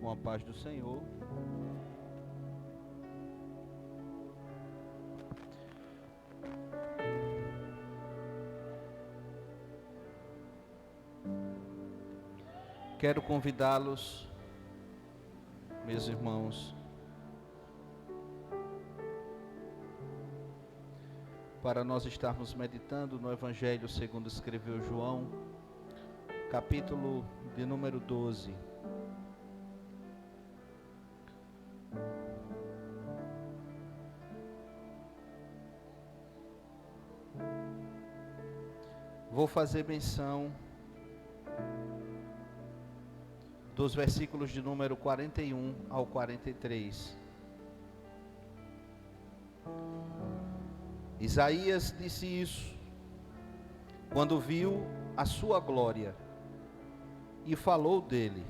com a paz do Senhor. Quero convidá-los, meus irmãos, para nós estarmos meditando no Evangelho segundo escreveu João, capítulo de número 12. Vou fazer menção dos versículos de número 41 ao 43. Isaías disse isso quando viu a sua glória e falou dele.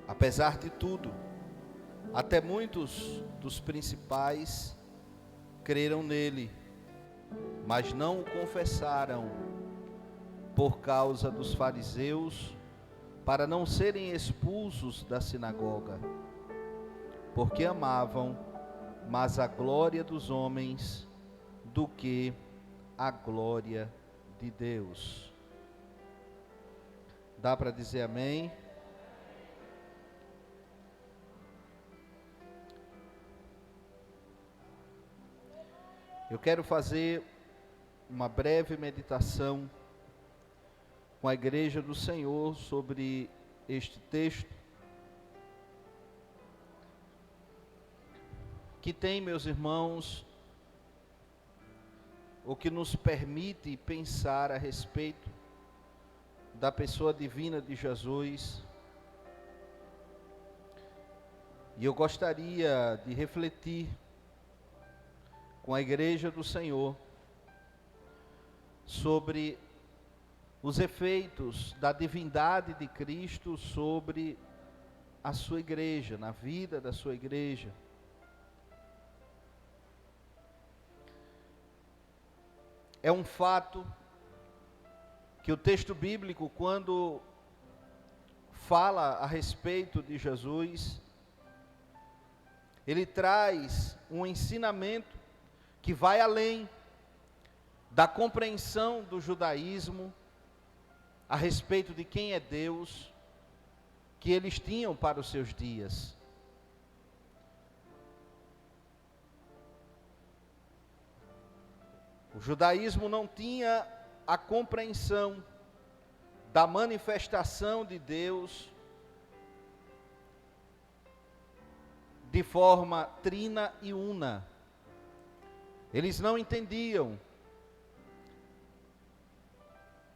Apesar de tudo, até muitos dos principais creram nele, mas não o confessaram por causa dos fariseus, para não serem expulsos da sinagoga, porque amavam mais a glória dos homens do que a glória de Deus. Dá para dizer amém? Eu quero fazer uma breve meditação com a Igreja do Senhor sobre este texto, que tem, meus irmãos, o que nos permite pensar a respeito da pessoa divina de Jesus. E eu gostaria de refletir com a Igreja do Senhor sobre os efeitos da divindade de Cristo sobre a sua igreja, na vida da sua igreja. É um fato que o texto bíblico, quando fala a respeito de Jesus, ele traz um ensinamento que vai além da compreensão do judaísmo a respeito de quem é Deus, que eles tinham para os seus dias. O judaísmo não tinha a compreensão da manifestação de Deus de forma trina e una. Eles não entendiam,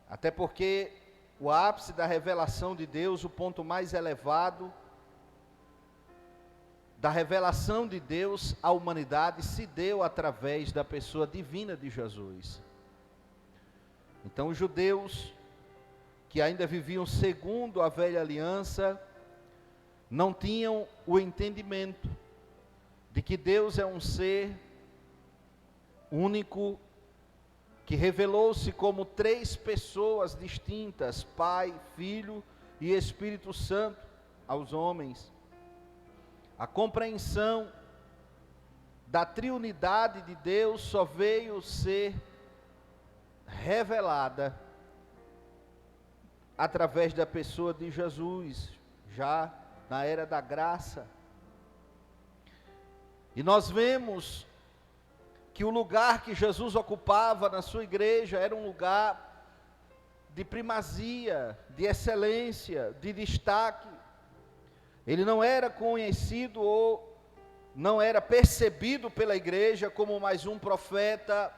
até porque o ápice da revelação de Deus, o ponto mais elevado da revelação de Deus à humanidade, se deu através da pessoa divina de Jesus. Então os judeus, que ainda viviam segundo a velha aliança, não tinham o entendimento de que Deus é um ser único, que revelou-se como três pessoas distintas, Pai, Filho e Espírito Santo, aos homens. A compreensão da triunidade de Deus só veio ser revelada através da pessoa de Jesus, já na era da graça. E nós vemos que o lugar que Jesus ocupava na sua igreja era um lugar de primazia, de excelência, de destaque. Ele não era conhecido ou não era percebido pela igreja como mais um profeta,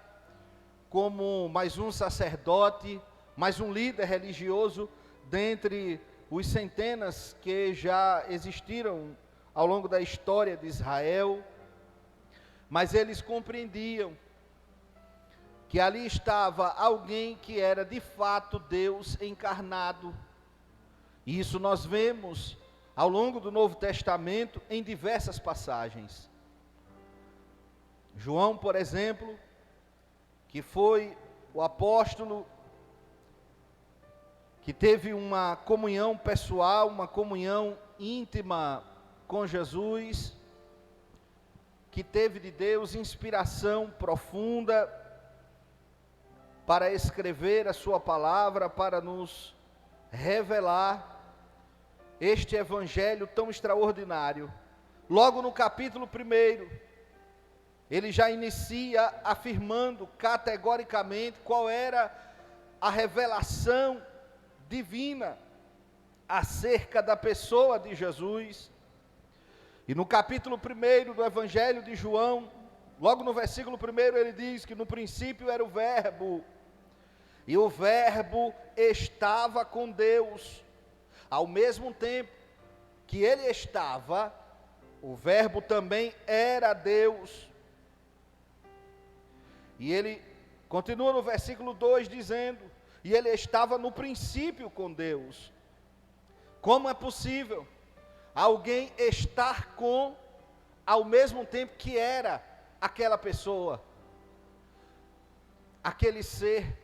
como mais um sacerdote, mais um líder religioso dentre os centenas que já existiram ao longo da história de Israel. Mas eles compreendiam que ali estava alguém que era de fato Deus encarnado. E isso nós vemos ao longo do Novo Testamento em diversas passagens. João, por exemplo, que foi o apóstolo que teve uma comunhão pessoal, uma comunhão íntima com Jesus, que teve de Deus inspiração profunda para escrever a sua palavra, para nos revelar este evangelho tão extraordinário. Logo no capítulo 1, ele já inicia afirmando categoricamente qual era a revelação divina acerca da pessoa de Jesus. E no capítulo 1 do Evangelho de João, logo no versículo 1, ele diz que no princípio era o Verbo, e o Verbo estava com Deus. Ao mesmo tempo que ele estava, o Verbo também era Deus. E ele continua no versículo 2 dizendo, e ele estava no princípio com Deus. Como é possível alguém estar com, ao mesmo tempo que era aquela pessoa, aquele ser?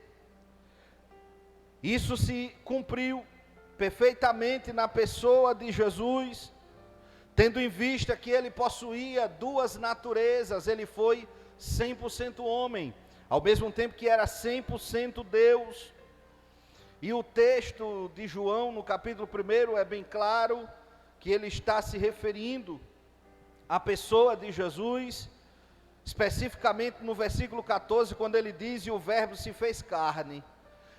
Isso se cumpriu perfeitamente na pessoa de Jesus, tendo em vista que ele possuía duas naturezas. Ele foi 100% homem, ao mesmo tempo que era 100% Deus. E o texto de João, no capítulo 1, é bem claro que ele está se referindo à pessoa de Jesus, especificamente no versículo 14, quando ele diz, e o Verbo se fez carne.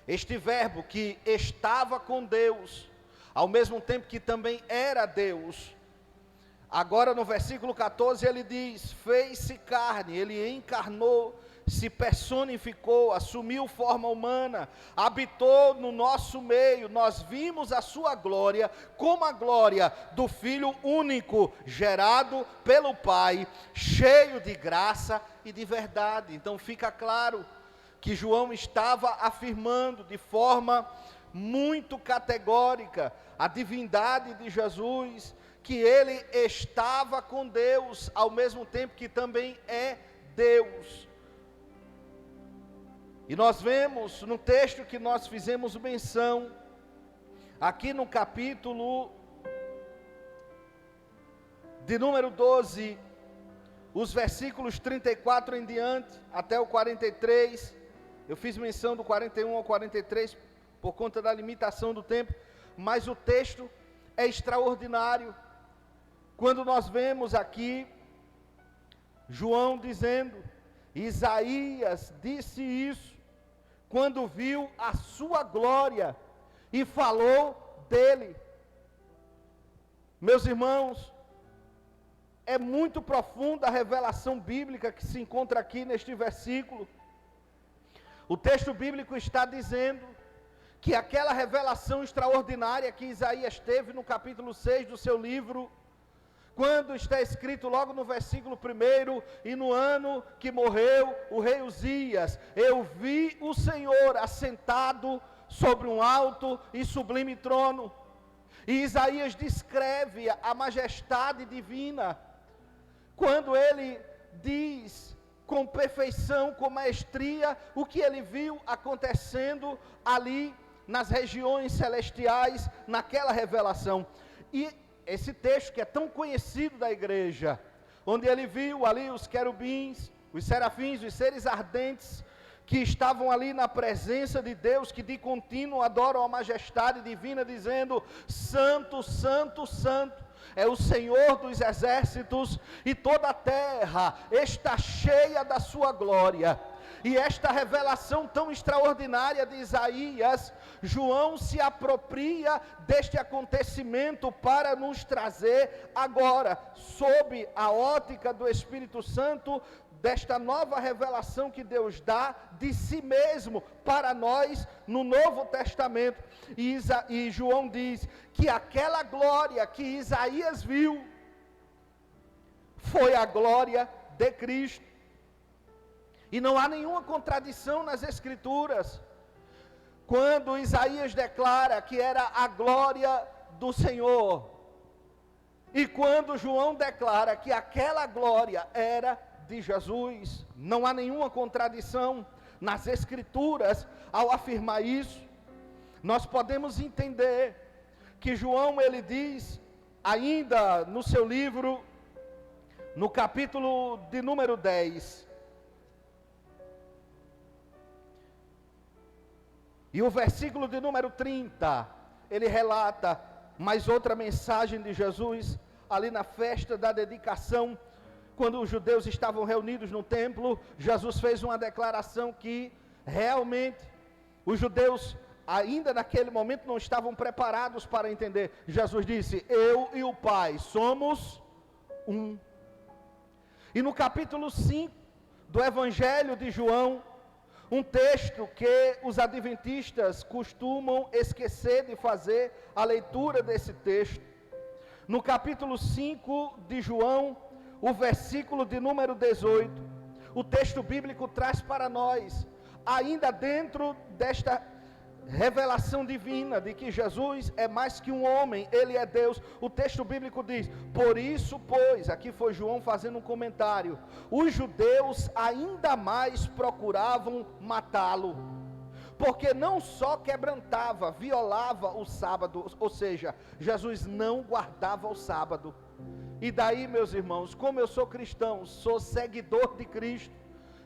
Este Verbo que estava com Deus, ao mesmo tempo que também era Deus. Agora no versículo 14 ele diz, fez-se carne, ele encarnou, se personificou, assumiu forma humana, habitou no nosso meio. Nós vimos a sua glória, como a glória do Filho único, gerado pelo Pai, cheio de graça e de verdade. Então fica claro que João estava afirmando de forma muito categórica a divindade de Jesus, que ele estava com Deus, ao mesmo tempo que também é Deus. E nós vemos no texto que nós fizemos menção, aqui no capítulo de número 12, os versículos 34 em diante, até o 43, eu fiz menção do 41 ao 43, por conta da limitação do tempo, mas o texto é extraordinário, quando nós vemos aqui, João dizendo, Isaías disse isso, quando viu a sua glória, e falou dele. Meus irmãos, é muito profunda a revelação bíblica que se encontra aqui neste versículo. O texto bíblico está dizendo que aquela revelação extraordinária que Isaías teve no capítulo 6 do seu livro, quando está escrito logo no versículo 1, e no ano que morreu o rei Uzias, eu vi o Senhor assentado sobre um alto e sublime trono. E Isaías descreve a majestade divina, quando ele diz com perfeição, com maestria, o que ele viu acontecendo ali nas regiões celestiais, naquela revelação. E esse texto que é tão conhecido da igreja, onde ele viu ali os querubins, os serafins, os seres ardentes, que estavam ali na presença de Deus, que de contínuo adoram a majestade divina, dizendo, Santo, Santo, Santo, é o Senhor dos exércitos, e toda a terra está cheia da sua glória. E esta revelação tão extraordinária de Isaías, João se apropria deste acontecimento para nos trazer agora, sob a ótica do Espírito Santo, desta nova revelação que Deus dá de si mesmo para nós no Novo Testamento. E João diz que aquela glória que Isaías viu foi a glória de Cristo. E não há nenhuma contradição nas Escrituras, quando Isaías declara que era a glória do Senhor, e quando João declara que aquela glória era de Jesus. Não há nenhuma contradição nas Escrituras ao afirmar isso. nós podemos entender que João, ele diz, ainda no seu livro, no capítulo de número 10, e o versículo de número 30, ele relata mais outra mensagem de Jesus, ali na festa da dedicação, quando os judeus estavam reunidos no templo, Jesus fez uma declaração que realmente os judeus ainda naquele momento não estavam preparados para entender. Jesus disse: eu e o Pai somos um. E no capítulo 5 do Evangelho de João, um texto que os adventistas costumam esquecer de fazer a leitura desse texto. No capítulo 5 de João, o versículo de número 18, o texto bíblico traz para nós, ainda dentro desta revelação divina de que Jesus é mais que um homem, ele é Deus. O texto bíblico diz: por isso, pois, aqui foi João fazendo um comentário, os judeus ainda mais procuravam matá-lo, porque não só quebrantava, violava o sábado, ou seja, Jesus não guardava o sábado. E daí, meus irmãos, como eu sou cristão, sou seguidor de Cristo,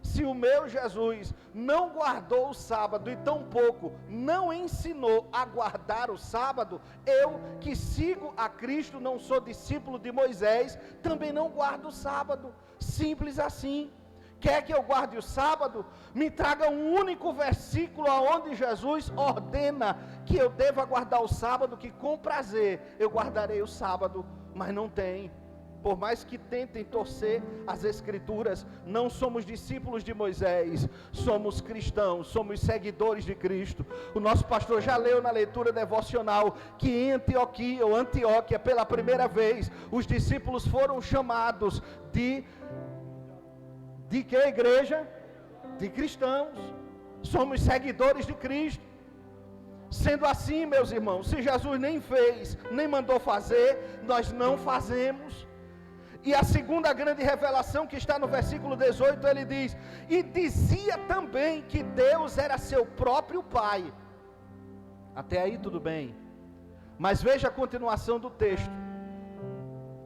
se o meu Jesus não guardou o sábado e tampouco não ensinou a guardar o sábado, eu que sigo a Cristo, não sou discípulo de Moisés, também não guardo o sábado. Simples assim. Quer que eu guarde o sábado? Me traga um único versículo onde Jesus ordena que eu deva guardar o sábado, que com prazer eu guardarei o sábado, mas não tem. Por mais que tentem torcer as escrituras, não somos discípulos de Moisés, somos cristãos, somos seguidores de Cristo. O nosso pastor já leu na leitura devocional que em Antioquia, pela primeira vez, os discípulos foram chamados de que igreja? De cristãos. Somos seguidores de Cristo. Sendo assim, meus irmãos, se Jesus nem fez, nem mandou fazer, nós não fazemos. E a segunda grande revelação que está no versículo 18, ele diz: e dizia também que Deus era seu próprio Pai. Até aí tudo bem, mas veja a continuação do texto,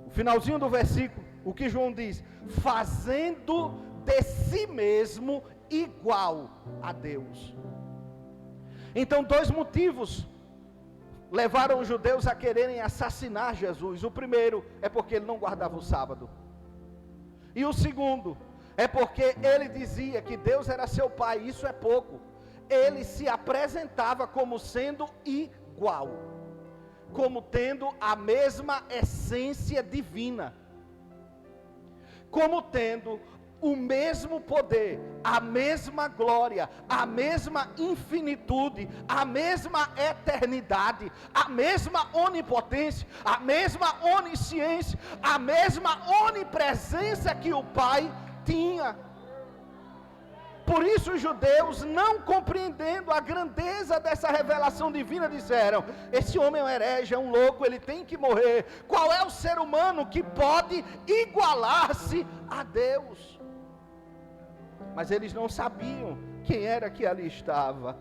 o finalzinho do versículo, o que João diz: fazendo de si mesmo igual a Deus. Então, dois motivos levaram os judeus a quererem assassinar Jesus. O primeiro é porque ele não guardava o sábado, e o segundo é porque ele dizia que Deus era seu Pai. Isso é pouco, ele se apresentava como sendo igual, como tendo a mesma essência divina, como tendo o mesmo poder, a mesma glória, a mesma infinitude, a mesma eternidade, a mesma onipotência, a mesma onisciência, a mesma onipresença que o Pai tinha. Por isso os judeus, não compreendendo a grandeza dessa revelação divina, disseram: esse homem é um herege, é um louco, ele tem que morrer. Qual é o ser humano que pode igualar-se a Deus? Mas eles não sabiam quem era que ali estava,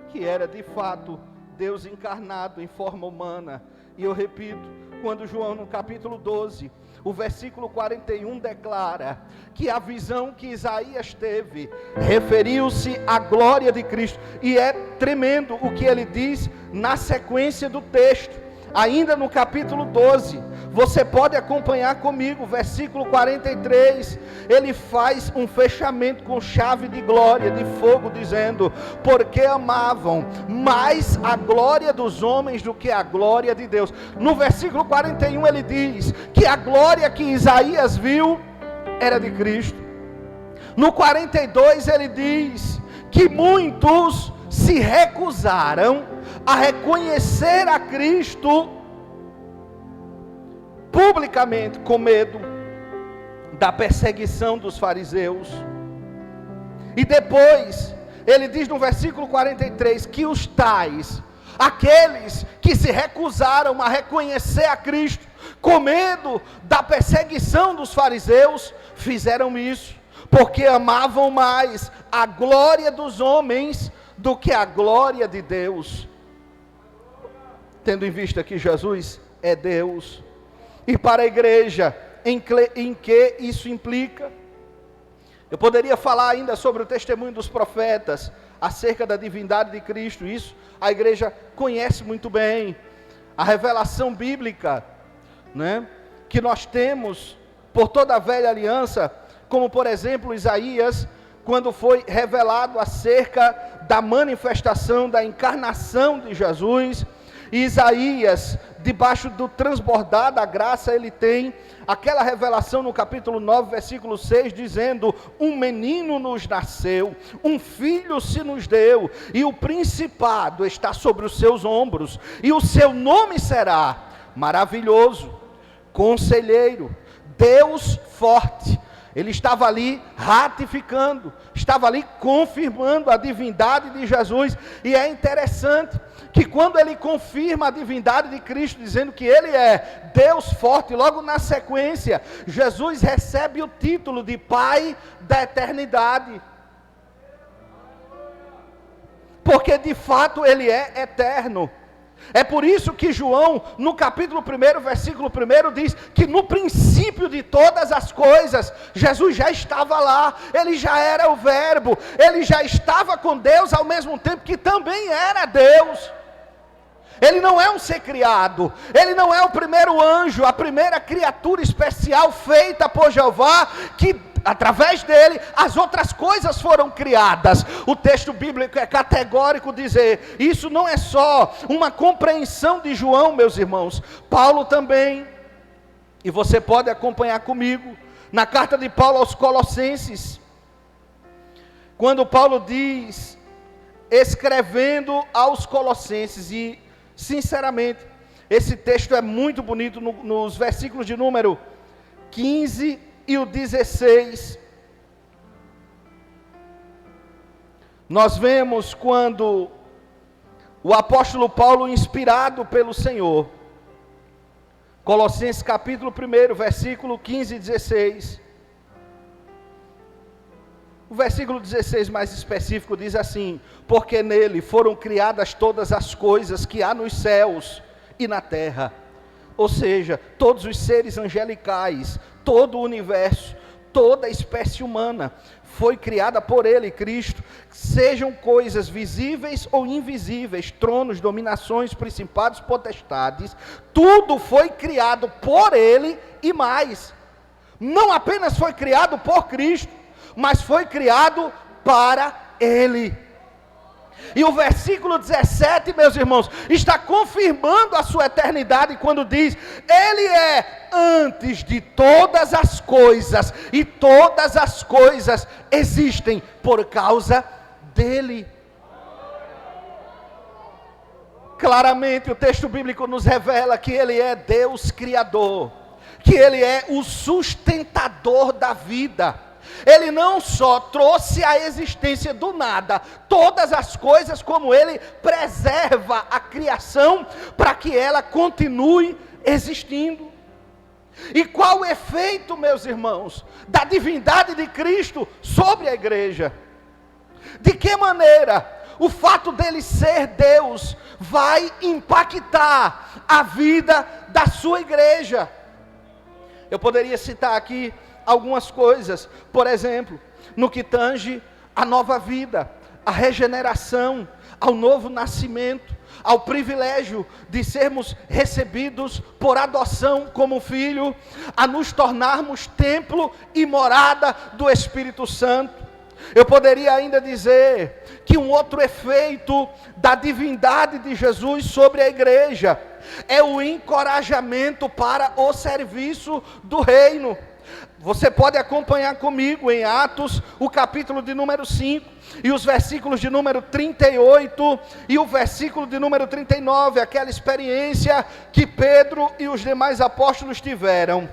que era de fato Deus encarnado em forma humana. E eu repito, quando João no capítulo 12, o versículo 41 declara que a visão que Isaías teve referiu-se à glória de Cristo, e é tremendo o que ele diz na sequência do texto. Ainda no capítulo 12, você pode acompanhar comigo, versículo 43, ele faz um fechamento com chave de glória, de fogo, dizendo: porque amavam mais a glória dos homens do que a glória de Deus. No versículo 41 ele diz que a glória que Isaías viu era de Cristo. No 42 ele diz que muitos se recusaram a reconhecer a Cristo publicamente, com medo da perseguição dos fariseus. E depois ele diz no versículo 43 que os tais, aqueles que se recusaram a reconhecer a Cristo com medo da perseguição dos fariseus, fizeram isso porque amavam mais a glória dos homens do que a glória de Deus. tendo em vista que Jesus é Deus. E para a igreja, em que isso implica? Eu poderia falar ainda sobre o testemunho dos profetas, acerca da divindade de Cristo. Isso a igreja conhece muito bem. A revelação bíblica, né, que nós temos por toda a velha aliança, como por exemplo Isaías, quando foi revelado acerca da manifestação, da encarnação de Jesus. E Isaías, debaixo do transbordar da graça, ele tem aquela revelação no capítulo 9, versículo 6, dizendo: um menino nos nasceu, um filho se nos deu, e o principado está sobre os seus ombros, e o seu nome será Maravilhoso, Conselheiro, Deus Forte. Ele estava ali ratificando, estava ali confirmando a divindade de Jesus. E é interessante que quando ele confirma a divindade de Cristo, dizendo que ele é Deus forte, logo na sequência, Jesus recebe o título de Pai da eternidade. Porque de fato ele é eterno. É por isso que João, no capítulo 1, versículo 1, diz que no princípio de todas as coisas, Jesus já estava lá, ele já era o verbo, ele já estava com Deus ao mesmo tempo que também era Deus. Ele não é um ser criado, ele não é o primeiro anjo, a primeira criatura especial feita por Jeová, que através dele as outras coisas foram criadas. O texto bíblico é categórico dizer, isso não é só uma compreensão de João, meus irmãos. Paulo também, e você pode acompanhar comigo, na carta de Paulo aos Colossenses, quando Paulo diz, escrevendo aos Colossenses, e sinceramente, esse texto é muito bonito, nos versículos de número 15 e o 16, nós vemos quando o apóstolo Paulo, inspirado pelo Senhor, Colossenses capítulo 1, versículo 15 e 16, o versículo 16 mais específico diz assim: porque nele foram criadas todas as coisas que há nos céus e na terra, ou seja, todos os seres angelicais, todo o universo, toda a espécie humana, foi criada por ele, Cristo, sejam coisas visíveis ou invisíveis, tronos, dominações, principados, potestades, tudo foi criado por ele e mais, não apenas foi criado por Cristo, mas foi criado para ele. E o versículo 17, meus irmãos, está confirmando a sua eternidade quando diz, ele é antes de todas as coisas, e todas as coisas existem por causa dele. Claramente o texto bíblico nos revela que ele é Deus Criador, que ele é o sustentador da vida. Ele não só trouxe à existência do nada todas as coisas, como ele preserva a criação para que ela continue existindo. E qual o efeito, meus irmãos, da divindade de Cristo sobre a igreja? De que maneira o fato dele ser Deus vai impactar a vida da sua igreja? Eu poderia citar aqui algumas coisas, por exemplo, no que tange a nova vida, a regeneração, ao novo nascimento, ao privilégio de sermos recebidos por adoção como filho, a nos tornarmos templo e morada do Espírito Santo. Eu poderia ainda dizer que um outro efeito da divindade de Jesus sobre a igreja é o encorajamento para o serviço do reino. Você pode acompanhar comigo em Atos, o capítulo de número 5, e os versículos de número 38, e o versículo de número 39, aquela experiência que Pedro e os demais apóstolos tiveram,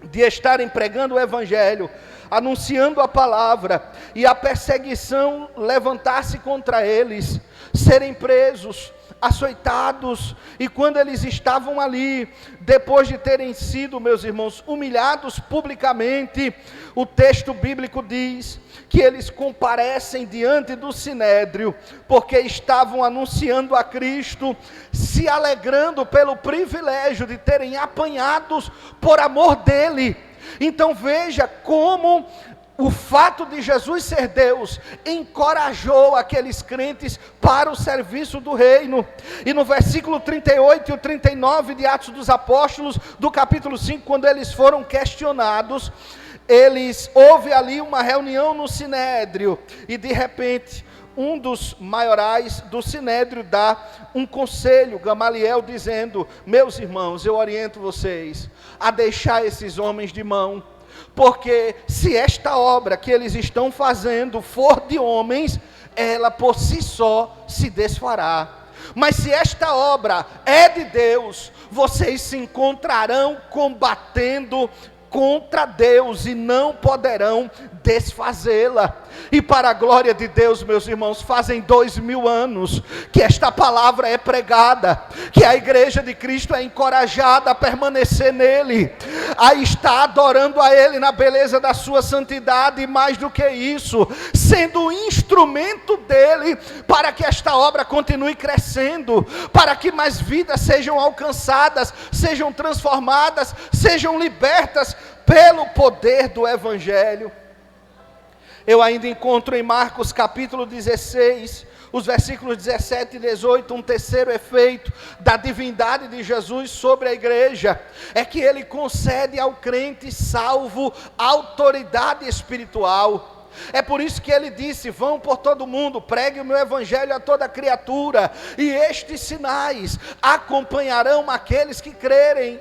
de estarem pregando o evangelho, anunciando a palavra, e a perseguição levantar-se contra eles, serem presos, açoitados. E quando eles estavam ali, depois de terem sido, meus irmãos, humilhados publicamente, o texto bíblico diz que eles comparecem diante do sinédrio, porque estavam anunciando a Cristo, se alegrando pelo privilégio de terem apanhados por amor dele. Então veja como o fato de Jesus ser Deus encorajou aqueles crentes para o serviço do reino. E no versículo 38 e 39 de Atos dos Apóstolos, do capítulo 5, quando eles foram questionados, houve ali uma reunião no sinédrio, e de repente um dos maiorais do sinédrio dá um conselho, Gamaliel, dizendo: meus irmãos, eu oriento vocês a deixar esses homens de mão, porque se esta obra que eles estão fazendo for de homens, ela por si só se desfará. Mas se esta obra é de Deus, vocês se encontrarão combatendo contra Deus e não poderão desfazê-la. E para a glória de Deus, meus irmãos, fazem 2000 anos que esta palavra é pregada, que a igreja de Cristo é encorajada a permanecer nele, a estar adorando a ele na beleza da sua santidade, e mais do que isso, sendo um instrumento dele para que esta obra continue crescendo, para que mais vidas sejam alcançadas, sejam transformadas, sejam libertas pelo poder do Evangelho. Eu ainda encontro em Marcos capítulo 16, os versículos 17 e 18, um terceiro efeito da divindade de Jesus sobre a igreja, é que ele concede ao crente salvo autoridade espiritual. É por isso que ele disse: vão por todo mundo, pregue o meu evangelho a toda criatura, e estes sinais acompanharão aqueles que crerem.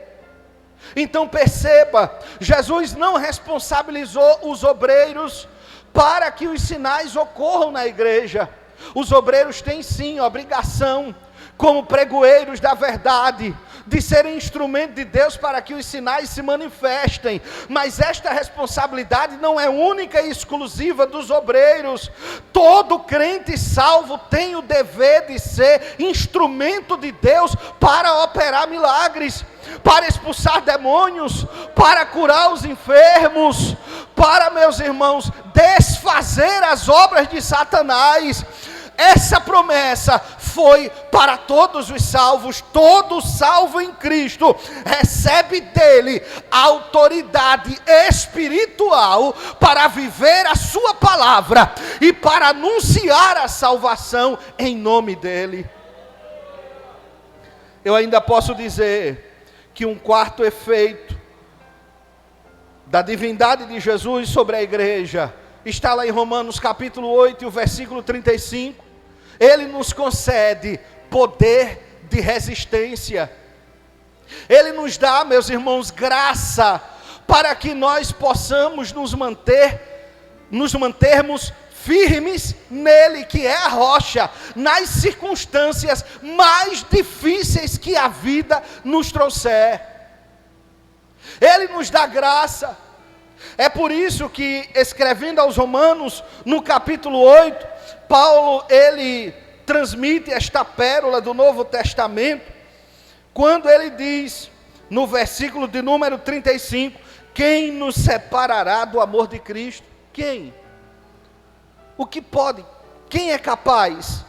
Então perceba, Jesus não responsabilizou os obreiros para que os sinais ocorram na igreja. Os obreiros têm sim obrigação, como pregoeiros da verdade, de serem instrumento de Deus para que os sinais se manifestem, mas esta responsabilidade não é única e exclusiva dos obreiros. Todo crente salvo tem o dever de ser instrumento de Deus para operar milagres, para expulsar demônios, para curar os enfermos, para, meus irmãos, desfazer as obras de Satanás. Essa promessa foi para todos os salvos. Todo salvo em Cristo recebe dele a autoridade espiritual para viver a sua palavra e para anunciar a salvação em nome dele. Eu ainda posso dizer que um quarto efeito da divindade de Jesus sobre a igreja está lá em Romanos capítulo 8 e o versículo 35. Ele nos concede poder de resistência. Ele nos dá, meus irmãos, graça para que nós possamos nos mantermos firmes nele, que é a rocha, nas circunstâncias mais difíceis que a vida nos trouxer. Ele nos dá graça. É por isso que, escrevendo aos Romanos, no capítulo 8, Paulo, ele transmite esta pérola do Novo Testamento, quando ele diz, no versículo de número 35, quem nos separará do amor de Cristo? Quem? O que pode? Quem é capaz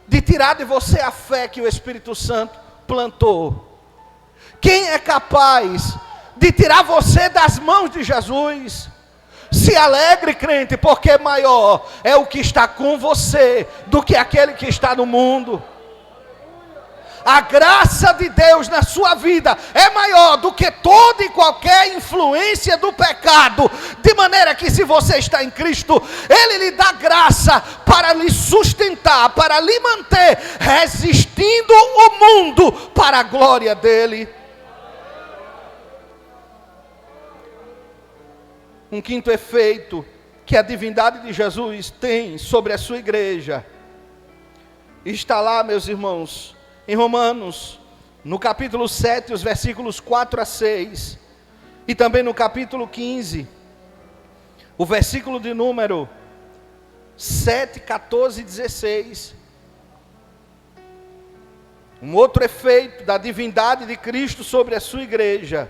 de tirar de você a fé que o Espírito Santo plantou? Quem é capaz de tirar você das mãos de Jesus? Se alegre, crente, porque maior é o que está com você do que aquele que está no mundo. A graça de Deus na sua vida é maior do que toda e qualquer influência do pecado, de maneira que, se você está em Cristo, Ele lhe dá graça para lhe sustentar, para lhe manter resistindo o mundo para a glória dEle. Um quinto efeito que a divindade de Jesus tem sobre a sua igreja está lá, meus irmãos, em Romanos, no capítulo 7, os versículos 4 a 6, e também no capítulo 15, o versículo de número 7, 14 e 16. Um outro efeito da divindade de Cristo sobre a sua igreja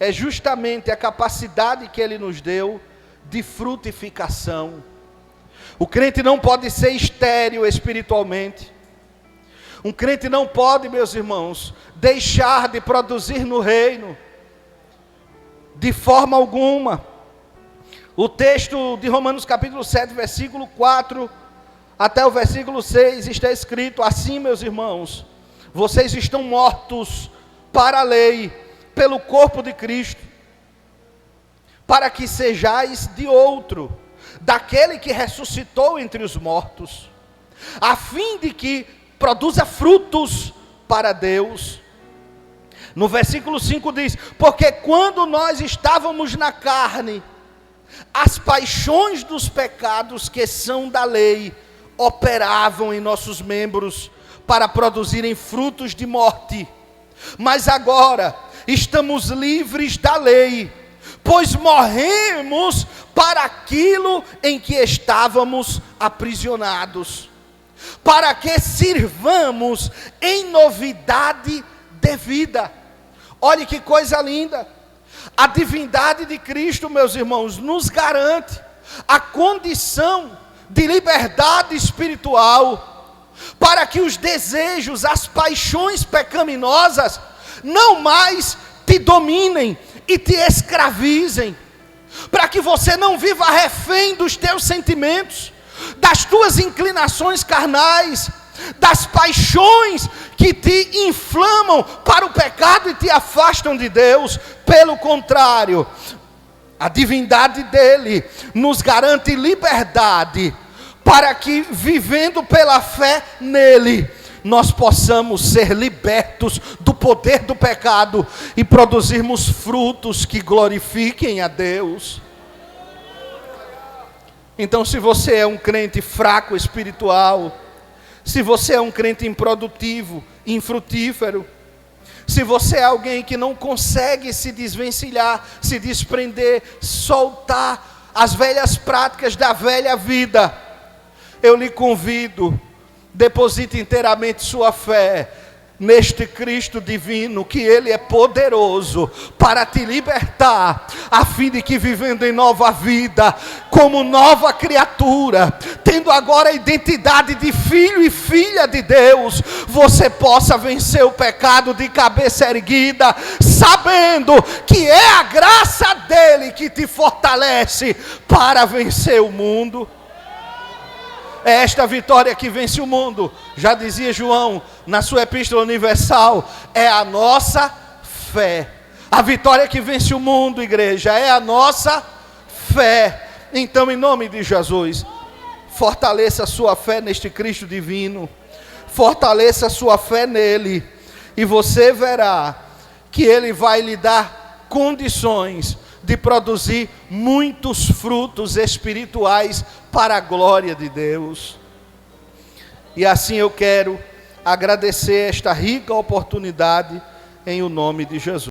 é justamente a capacidade que Ele nos deu de frutificação. O crente não pode ser estéril espiritualmente. Um crente não pode, meus irmãos, deixar de produzir no reino, de forma alguma. O texto de Romanos capítulo 7, versículo 4 até o versículo 6 está escrito assim, meus irmãos: vocês estão mortos para a lei, pelo corpo de Cristo, para que sejais de outro, daquele que ressuscitou entre os mortos, a fim de que produza frutos para Deus. No versículo 5 diz: porque quando nós estávamos na carne, as paixões dos pecados que são da lei operavam em nossos membros para produzirem frutos de morte. Mas agora estamos livres da lei, pois morremos para aquilo em que estávamos aprisionados, para que sirvamos em novidade de vida. Olhe que coisa linda! A divindade de Cristo, meus irmãos, nos garante a condição de liberdade espiritual, para que os desejos, as paixões pecaminosas não mais te dominem e te escravizem, para que você não viva refém dos teus sentimentos, das tuas inclinações carnais, das paixões que te inflamam para o pecado e te afastam de Deus. Pelo contrário, a divindade dele nos garante liberdade, para que, vivendo pela fé nele, nós possamos ser libertos do poder do pecado e produzirmos frutos que glorifiquem a Deus. Então, se você é um crente fraco espiritual, se você é um crente improdutivo, infrutífero, se você é alguém que não consegue se desvencilhar, se desprender, soltar as velhas práticas da velha vida, eu lhe convido, deposite inteiramente sua fé neste Cristo divino, que Ele é poderoso para te libertar, a fim de que, vivendo em nova vida, como nova criatura, tendo agora a identidade de filho e filha de Deus, você possa vencer o pecado de cabeça erguida, sabendo que é a graça dele que te fortalece para vencer o mundo. É esta vitória que vence o mundo, já dizia João na sua epístola universal, é a nossa fé. A vitória que vence o mundo, igreja, é a nossa fé. Então, em nome de Jesus, fortaleça a sua fé neste Cristo divino, fortaleça a sua fé nele, e você verá que ele vai lhe dar condições de produzir muitos frutos espirituais para a glória de Deus. E assim eu quero agradecer esta rica oportunidade em o nome de Jesus.